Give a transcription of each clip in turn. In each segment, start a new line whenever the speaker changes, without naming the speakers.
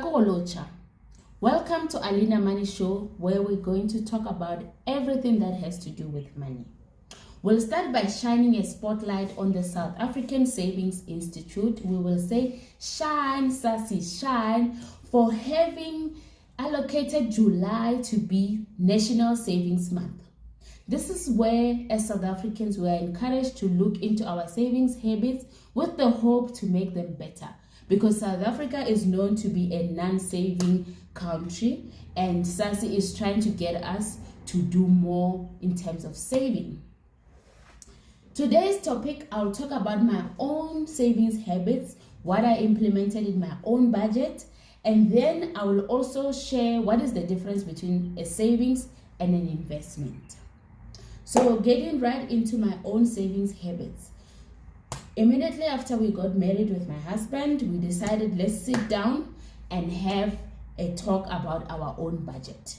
Sakolocha. Welcome to Alina Money Show, where we're going to talk about everything that has to do with money. We'll start by shining a spotlight on the South African Savings Institute. We will say shine, SASI, shine, for having allocated July to be National Savings Month. This is where, as South Africans, we are encouraged to look into our savings habits with the hope to make them better. Because South Africa is known to be a non-saving country, and SASI is trying to get us to do more in terms of saving. Today's topic, I'll talk about my own savings habits, what I implemented in my own budget, and then I will also share what is the difference between a savings and an investment. So getting right into my own savings habits. Immediately after we got married with my husband, we decided let's sit down and have a talk about our own budget.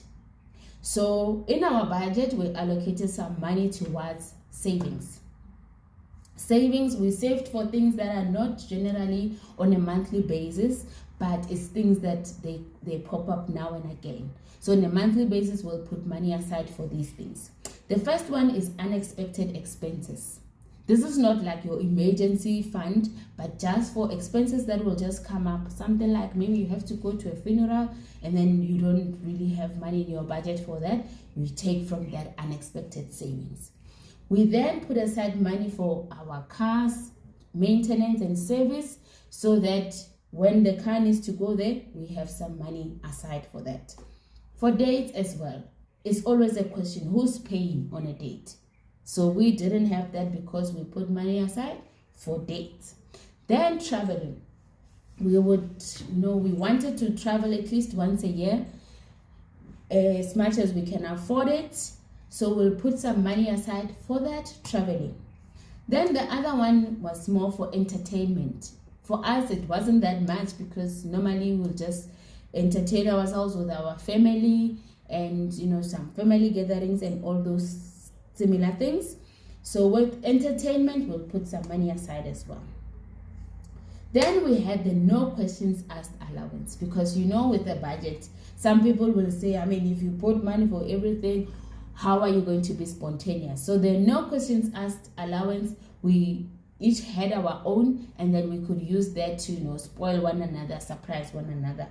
So in our budget, we allocated some money towards savings. Savings, we saved for things that are not generally on a monthly basis, but it's things that they pop up now and again. So on a monthly basis, we'll put money aside for these things. The first one is unexpected expenses. This is not like your emergency fund, but just for expenses that will just come up. Something like maybe you have to go to a funeral and then you don't really have money in your budget for that. You take from that unexpected savings. We then put aside money for our cars, maintenance and service, so that when the car needs to go there, we have some money aside for that. For dates as well, it's always a question, who's paying on a date? So we didn't have that because we put money aside for dates. Then traveling. We wanted to travel at least once a year, as much as we can afford it. So we'll put some money aside for that traveling. Then the other one was more for entertainment. For us, it wasn't that much because normally we'll just entertain ourselves with our family and, some family gatherings and all those similar things. So with entertainment, we'll put some money aside as well. Then we had the no questions asked allowance, because with a budget, some people will say, if you put money for everything, how are you going to be spontaneous? So the no questions asked allowance, we each had our own, and then we could use that to spoil one another, surprise one another.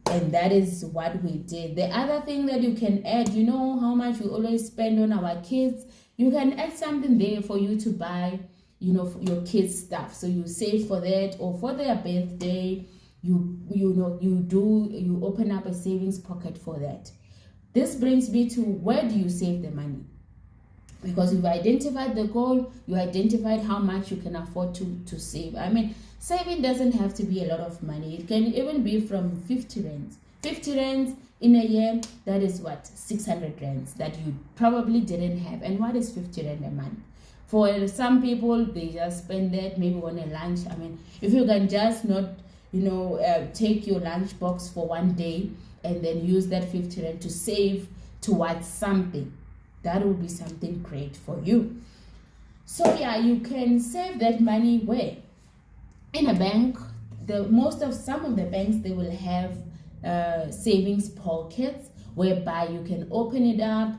And that is what we did. The other thing that you can add, how much we always spend on our kids. You can add something there for you to buy, for your kids' stuff. So you save for that, or for their birthday, you open up a savings pocket for that. This brings me to, where do you save the money? Because you've identified the goal, you identified how much you can afford to save. Saving doesn't have to be a lot of money. It can even be from 50 rands. 50 rands in a year, that is what? 600 rands that you probably didn't have. And what is 50 rand a month? For some people, they just spend that maybe on a lunch. If you can just not, take your lunch box for one day and then use that 50 rand to save towards something, that will be something great for you. So yeah, you can save that money where? In a bank. Some of the banks, they will have savings pockets whereby you can open it up,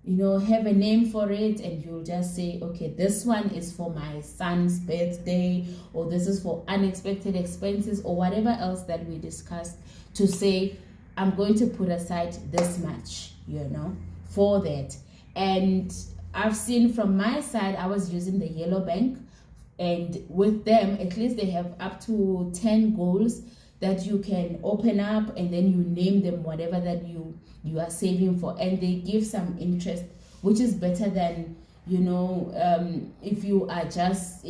have a name for it, and you'll just say, okay, this one is for my son's birthday, or this is for unexpected expenses, or whatever else that we discussed, to say, I'm going to put aside this much, for that. And I've seen from my side, I was using the yellow bank, and with them, at least they have up to 10 goals that you can open up, and then you name them whatever that you are saving for, and they give some interest, which is better than if you are just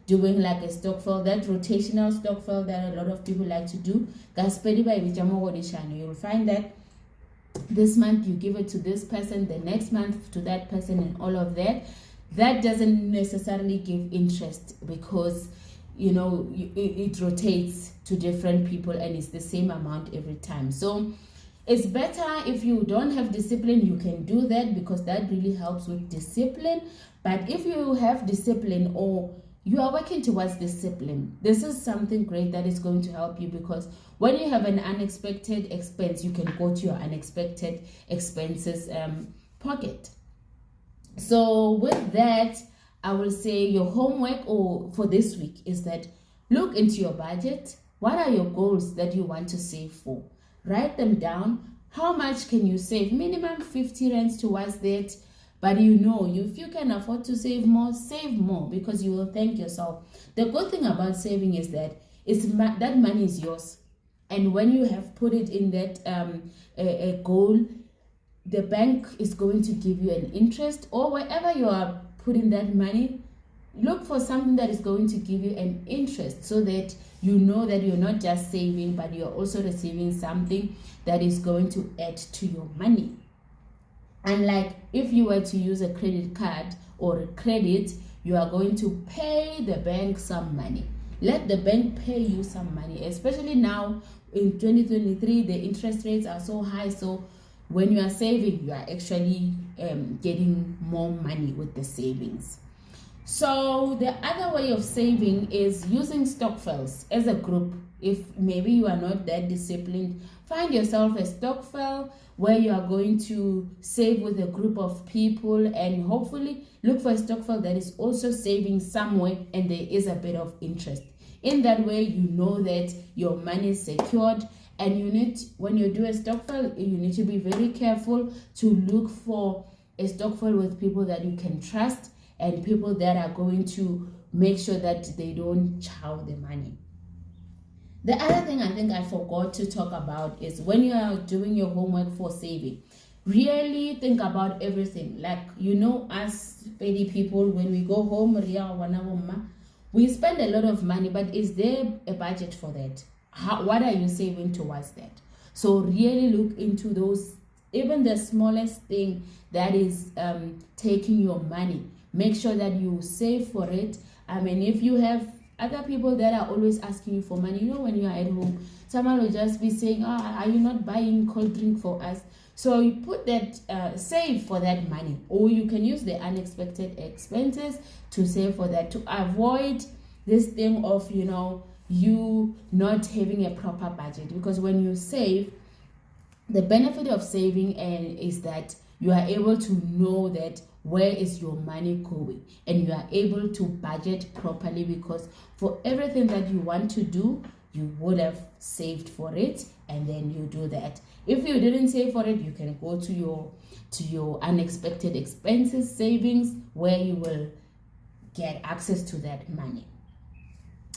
doing like a stokvel, that rotational stokvel that a lot of people like to do. You'll find that this month you give it to this person, the next month to that person, and all of that. That doesn't necessarily give interest, because it rotates to different people and it's the same amount every time. So it's better if you don't have discipline, you can do that, because that really helps with discipline. But if you have discipline, or you are working towards discipline. This is something great that is going to help you, because when you have an unexpected expense, you can go to your unexpected expenses pocket. So with that, I will say your homework for this week is that look into your budget. What are your goals that you want to save for? Write them down. How much can you save? Minimum 50 rands towards that. But if you can afford to save more, because you will thank yourself. The good thing about saving is that that money is yours. And when you have put it in that a goal, the bank is going to give you an interest, or wherever you are putting that money, look for something that is going to give you an interest, so that you know that you're not just saving, but you're also receiving something that is going to add to your money. And like if you were to use a credit card or a credit, you are going to pay the bank some money. Let the bank pay you some money, especially now in 2023, the interest rates are so high. So when you are saving, you are actually getting more money with the savings. So the other way of saving is using stokvels as a group. If maybe you are not that disciplined, find yourself a stokvel where you are going to save with a group of people, and hopefully look for a stokvel that is also saving somewhere and there is a bit of interest. In that way, you know that your money is secured. And when you do a stokvel, you need to be very careful to look for a stokvel with people that you can trust, and people that are going to make sure that they don't chow the money. The other thing I think I forgot to talk about is when you are doing your homework for saving, really think about everything. Like, us petty people, when we go home, we spend a lot of money, but is there a budget for that? What are you saving towards that? So really look into those, even the smallest thing that is taking your money. Make sure that you save for it. I mean, if you have other people that are always asking you for money, when you are at home, someone will just be saying, are you not buying cold drink for us? So you put that, save for that money. Or you can use the unexpected expenses to save for that, to avoid this thing of, you not having a proper budget. Because when you save, the benefit of saving is that you are able to know that where is your money going, and you are able to budget properly, because for everything that you want to do, you would have saved for it, and then you do that. If you didn't save for it, you can go to your unexpected expenses savings, where you will get access to that money.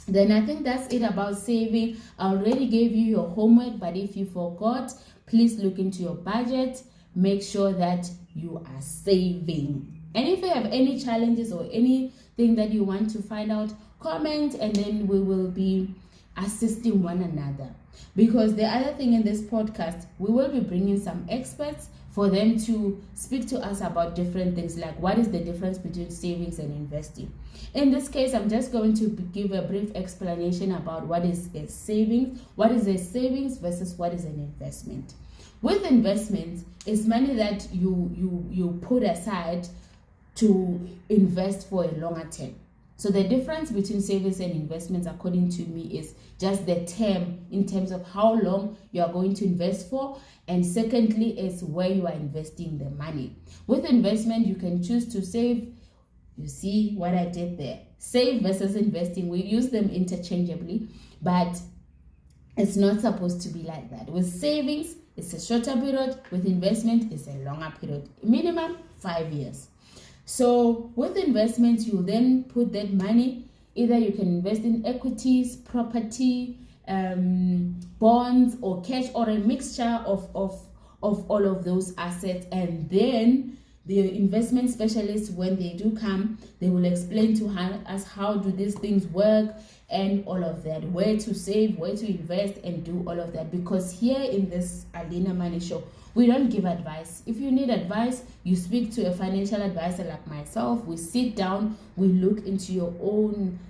Then I think that's it about saving. I already gave you your homework, but if you forgot, please look into your budget. Make sure that you are saving. And if you have any challenges or anything that you want to find out, comment, and then we will be assisting one another. Because the other thing in this podcast, we will be bringing some experts for them to speak to us about different things, like what is the difference between savings and investing. In this case, I'm just going to give a brief explanation about what is a savings, versus what is an investment. With investments, it's money that you put aside to invest for a longer term. So the difference between savings and investments, according to me, is just the term, in terms of how long you are going to invest for, and secondly is where you are investing the money. With investment, you can choose to save. You see what I did there? Save versus investing, we use them interchangeably, but it's not supposed to be like that. With savings, it's a shorter period. With investment, it's a longer period, minimum 5 years. So with investments, you then put that money, either you can invest in equities, property, bonds, or cash, or a mixture of all of those assets. And then the investment specialists, when they do come, they will explain to us how do these things work and all of that, where to save, where to invest, and do all of that. Because here in this Alina Money Show, we don't give advice. If you need advice, you speak to a financial advisor like myself. We sit down, we look into your own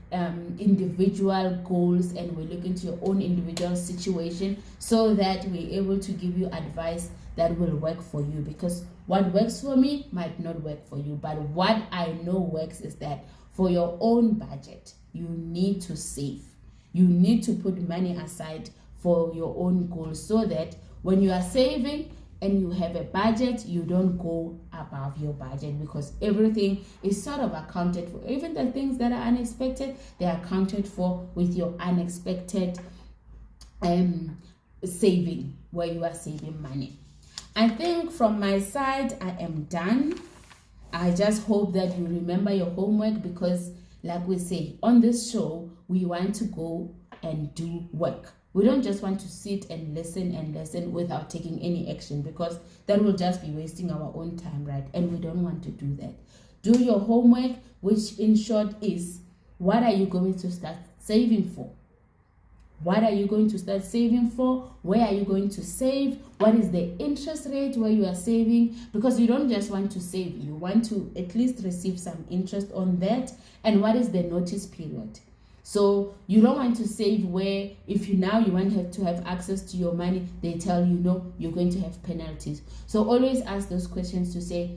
individual goals, and we look into your own individual situation, so that we're able to give you advice that will work for you. Because what works for me might not work for you, but what I know works is that for your own budget, you need to save. You need to put money aside for your own goals, so that when you are saving and you have a budget, you don't go above your budget, because everything is sort of accounted for. Even the things that are unexpected, they are accounted for with your unexpected saving, where you are saving money. I think from my side, I am done. I just hope that you remember your homework, because like we say on this show, we want to go and do work. We don't just want to sit and listen without taking any action, because that will just be wasting our own time, right? And we don't want to do that. Do your homework, which in short is, what are you going to start saving for? What are you going to start saving for? Where are you going to save? What is the interest rate where you are saving? Because you don't just want to save, you want to at least receive some interest on that. And what is the notice period? So you don't want to save where if you want to have access to your money, they tell you no, you're going to have penalties. So always ask those questions to say,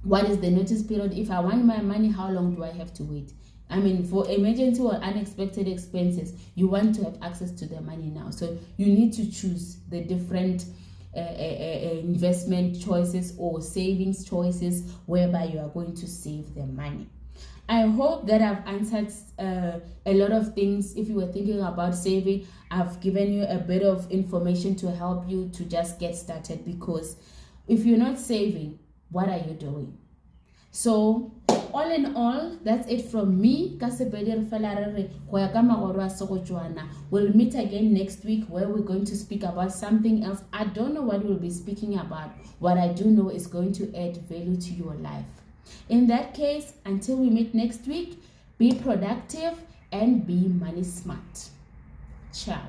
what is the notice period? If I want my money, how long do I have to wait? I mean, for emergency or unexpected expenses, you want to have access to the money now. So you need to choose the different investment choices or savings choices whereby you are going to save the money. I hope that I've answered a lot of things. If you were thinking about saving, I've given you a bit of information to help you to just get started, because if you're not saving, what are you doing? So all in all, that's it from me. We'll meet again next week, where we're going to speak about something else. I don't know what we'll be speaking about. What I do know is going to add value to your life. In that case, until we meet next week, be productive and be money smart. Ciao.